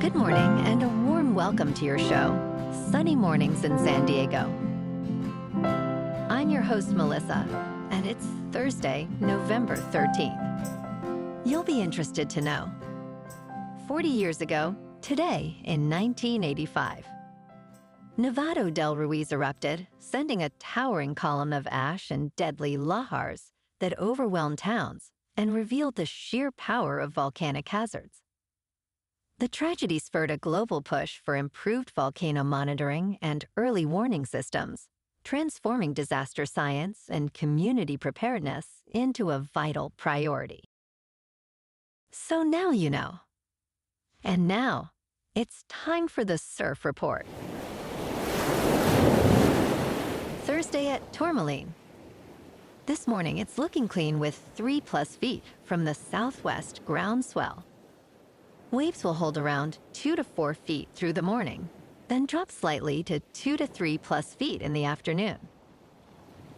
Good morning and a warm welcome to your show, Sunny Mornings in San Diego. I'm your host, Melissa, and it's Thursday, November 13th. You'll be interested to know. 40 years ago, today in 1985, Nevado del Ruiz erupted, sending a towering column of ash and deadly lahars that overwhelmed towns and revealed the sheer power of volcanic hazards. The tragedy spurred a global push for improved volcano monitoring and early warning systems, transforming disaster science and community preparedness into a vital priority. So now you know. And now, it's time for the Surf Report. Thursday at Tourmaline. This morning, it's looking clean with 3+ feet from the southwest ground swell. Waves will hold around 2 to 4 feet through the morning, then drop slightly to 2 to 3+ feet in the afternoon.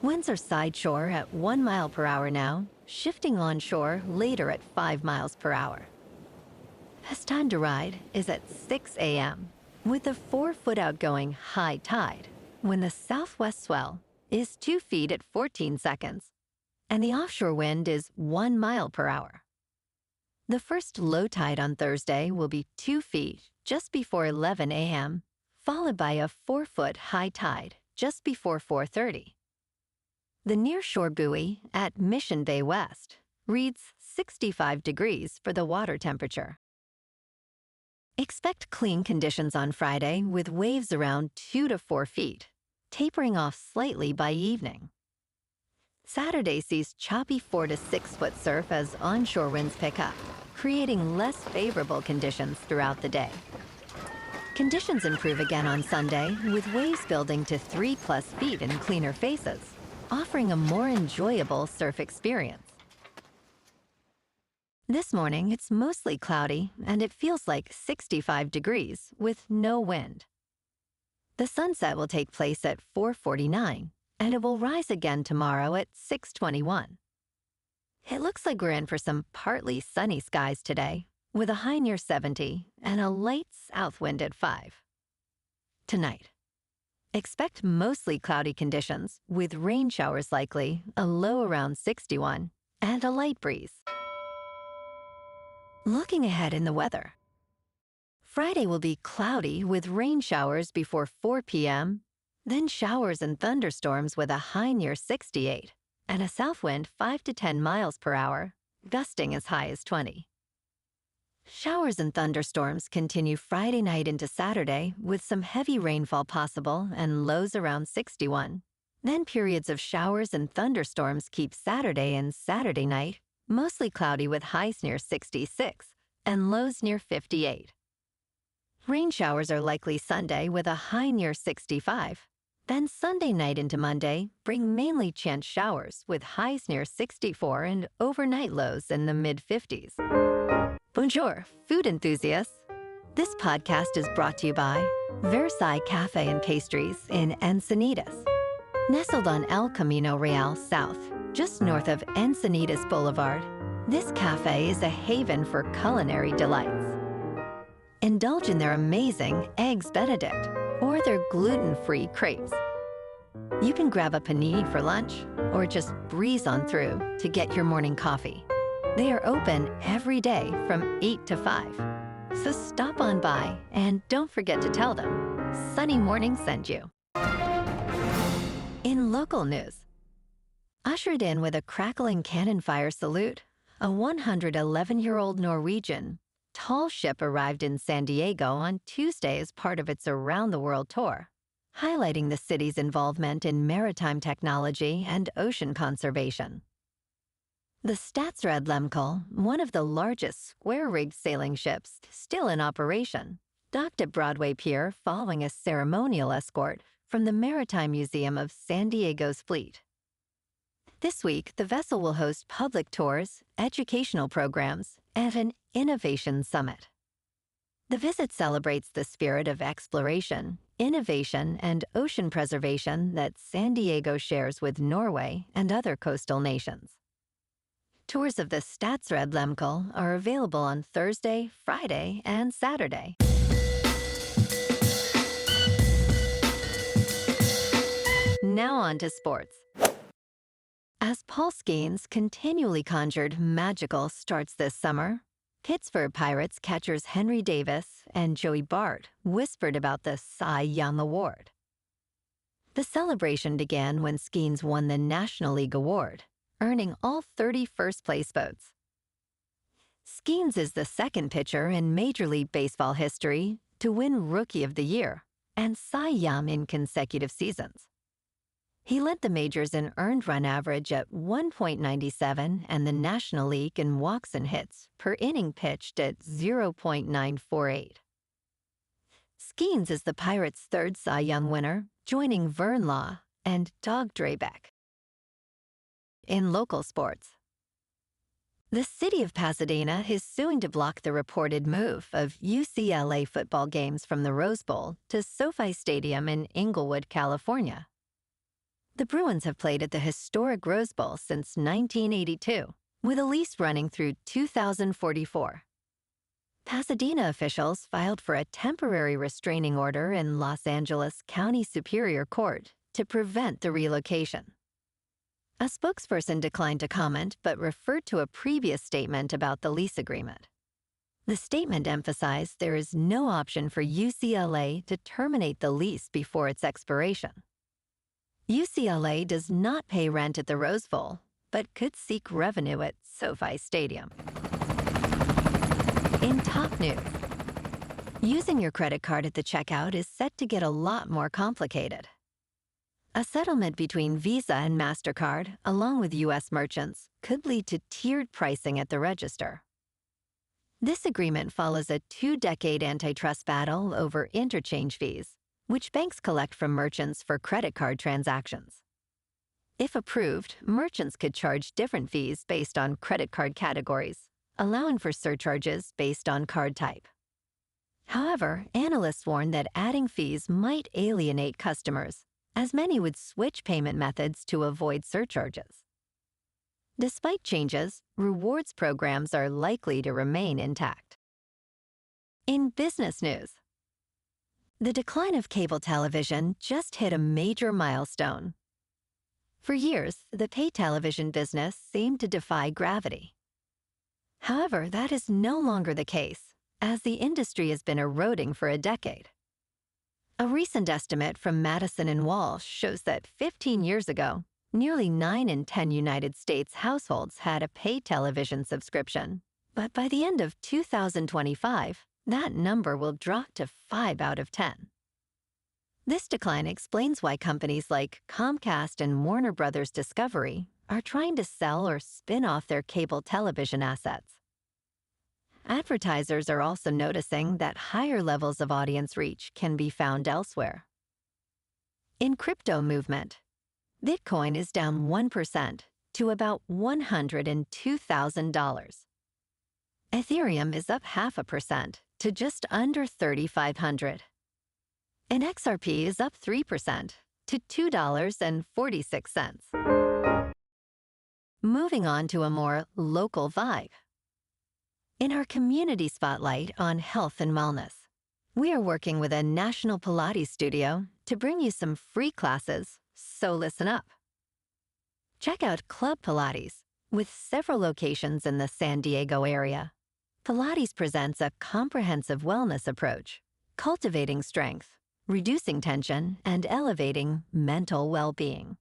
Winds are sideshore at 1 mile per hour now, shifting onshore later at 5 miles per hour. Best time to ride is at 6 a.m. with a 4-foot outgoing high tide when the southwest swell is 2 feet at 14 seconds and the offshore wind is 1 mile per hour. The first low tide on Thursday will be 2 feet just before 11 a.m., followed by a 4-foot high tide just before 4:30. The nearshore buoy at Mission Bay West reads 65 degrees for the water temperature. Expect clean conditions on Friday with waves around 2 to 4 feet, tapering off slightly by evening. Saturday sees choppy 4 to 6 foot surf as onshore winds pick up, creating less favorable conditions throughout the day. Conditions improve again on Sunday with waves building to 3+ feet in cleaner faces, offering a more enjoyable surf experience. This morning, it's mostly cloudy and it feels like 65 degrees with no wind. The sunset will take place at 4:49, and it will rise again tomorrow at 6:21. It looks like we're in for some partly sunny skies today, with a high near 70 and a light south wind at 5. Tonight, expect mostly cloudy conditions with rain showers likely, a low around 61, and a light breeze. Looking ahead in the weather. Friday will be cloudy with rain showers before 4 p.m., then showers and thunderstorms with a high near 68 and a south wind 5 to 10 miles per hour, gusting as high as 20. Showers and thunderstorms continue Friday night into Saturday with some heavy rainfall possible and lows around 61. Then periods of showers and thunderstorms keep Saturday and Saturday night mostly cloudy with highs near 66 and lows near 58. Rain showers are likely Sunday with a high near 65. Then Sunday night into Monday bring mainly chance showers with highs near 64 and overnight lows in the mid-50s. Bonjour, food enthusiasts. This podcast is brought to you by Versailles Cafe and Pastries in Encinitas. Nestled on El Camino Real South, just north of Encinitas Boulevard, this cafe is a haven for culinary delights. Indulge in their amazing Eggs Benedict or their gluten-free crepes. You can grab a panini for lunch or just breeze on through to get your morning coffee. They are open every day from 8 to 5. So stop on by and don't forget to tell them Sunny Morning sent you. In local news, ushered in with a crackling cannon fire salute, a 111-year-old Norwegian tall ship arrived in San Diego on Tuesday as part of its around-the-world tour, highlighting the city's involvement in maritime technology and ocean conservation. The Statsraad Lehmkuhl, one of the largest square-rigged sailing ships still in operation, docked at Broadway Pier following a ceremonial escort from the Maritime Museum of San Diego's fleet. This week, the vessel will host public tours, educational programs, and an innovation summit. The visit celebrates the spirit of exploration, innovation, and ocean preservation that San Diego shares with Norway and other coastal nations. Tours of the Statsraad Lehmkuhl are available on Thursday, Friday, and Saturday. Now on to sports. As Paul Skenes continually conjured magical starts this summer, Pittsburgh Pirates catchers Henry Davis and Joey Bart whispered about the Cy Young Award. The celebration began when Skenes won the National League Award, earning all 30 first-place votes. Skenes is the second pitcher in Major League Baseball history to win Rookie of the Year and Cy Young in consecutive seasons. He led the majors in earned run average at 1.97 and the National League in walks and hits per inning pitched at 0.948. Skenes is the Pirates' third Cy Young winner, joining Vern and Drabek. In local sports, the city of Pasadena is suing to block the reported move of UCLA football games from the Rose Bowl to SoFi Stadium in Inglewood, California. The Bruins have played at the historic Rose Bowl since 1982, with a lease running through 2044. Pasadena officials filed for a temporary restraining order in Los Angeles County Superior Court to prevent the relocation. A spokesperson declined to comment but referred to a previous statement about the lease agreement. The statement emphasized there is no option for UCLA to terminate the lease before its expiration. UCLA does not pay rent at the Rose Bowl, but could seek revenue at SoFi Stadium. In top news, using your credit card at the checkout is set to get a lot more complicated. A settlement between Visa and Mastercard, along with U.S. merchants, could lead to tiered pricing at the register. This agreement follows a 2-decade antitrust battle over interchange fees, which banks collect from merchants for credit card transactions. If approved, merchants could charge different fees based on credit card categories, allowing for surcharges based on card type. However, analysts warn that adding fees might alienate customers, as many would switch payment methods to avoid surcharges. Despite changes, rewards programs are likely to remain intact. In business news, the decline of cable television just hit a major milestone. For years, the pay television business seemed to defy gravity. However, that is no longer the case, as the industry has been eroding for a decade. A recent estimate from Madison & Walsh shows that 15 years ago, nearly 9 in 10 United States households had a pay television subscription, but by the end of 2025, that number will drop to 5 out of 10. This decline explains why companies like Comcast and Warner Bros. Discovery are trying to sell or spin off their cable television assets. Advertisers are also noticing that higher levels of audience reach can be found elsewhere. In crypto movement, Bitcoin is down 1% to about $102,000. Ethereum is up 0.5% to just under 3,500. And XRP is up 3% to $2.46. Moving on to a more local vibe. In our community spotlight on health and wellness, we are working with a national Pilates studio to bring you some free classes, so listen up. Check out Club Pilates, with several locations in the San Diego area. Pilates presents a comprehensive wellness approach, cultivating strength, reducing tension, and elevating mental well-being.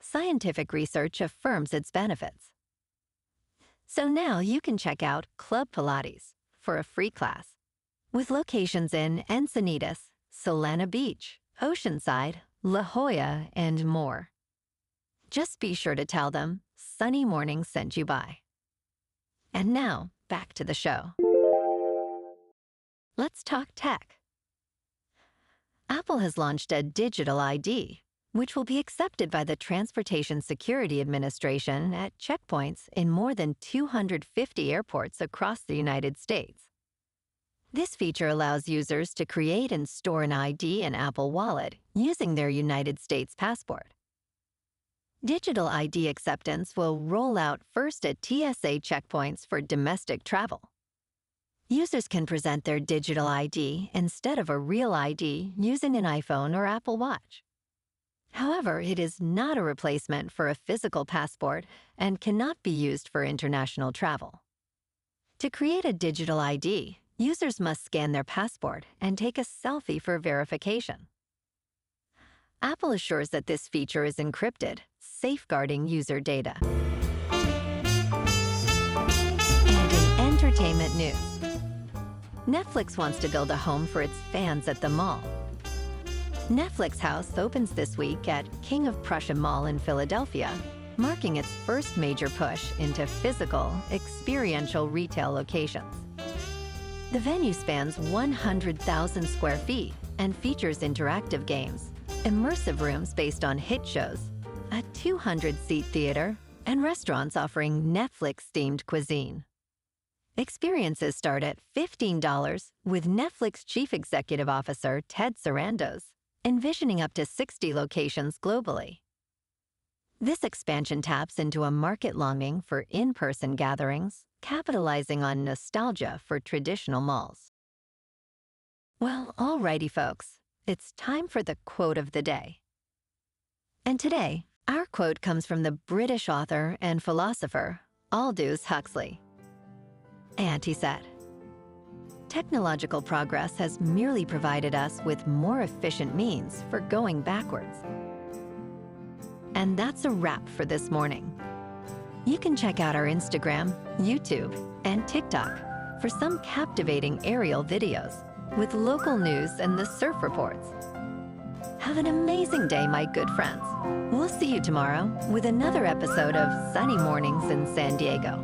Scientific research affirms its benefits. So now you can check out Club Pilates for a free class, with locations in Encinitas, Solana Beach, Oceanside, La Jolla, and more. Just be sure to tell them Sunny Morning sent you by. And now, back to the show. Let's talk tech. Apple has launched a digital ID, which will be accepted by the Transportation Security Administration at checkpoints in more than 250 airports across the United States. This feature allows users to create and store an ID in Apple Wallet using their United States passport. Digital ID acceptance will roll out first at TSA checkpoints for domestic travel. Users can present their digital ID instead of a real ID using an iPhone or Apple Watch. However, it is not a replacement for a physical passport and cannot be used for international travel. To create a digital ID, users must scan their passport and take a selfie for verification. Apple assures that this feature is encrypted, safeguarding user data. And in entertainment news, Netflix wants to build a home for its fans at the mall. Netflix House opens this week at King of Prussia Mall in Philadelphia, marking its first major push into physical, experiential retail locations. The venue spans 100,000 square feet and features interactive games, immersive rooms based on hit shows, a 200-seat theater, and restaurants offering Netflix-themed cuisine. Experiences start at $15, with Netflix Chief Executive Officer Ted Sarandos envisioning up to 60 locations globally. This expansion taps into a market longing for in-person gatherings, capitalizing on nostalgia for traditional malls. Well, alrighty folks, it's time for the quote of the day. And today, our quote comes from the British author and philosopher Aldous Huxley. And he said, "Technological progress has merely provided us with more efficient means for going backwards." And that's a wrap for this morning. You can check out our Instagram, YouTube, and TikTok for some captivating aerial videos with local news and the surf reports. Have an amazing day, my good friends. We'll see you tomorrow with another episode of Sunny Mornings in San Diego.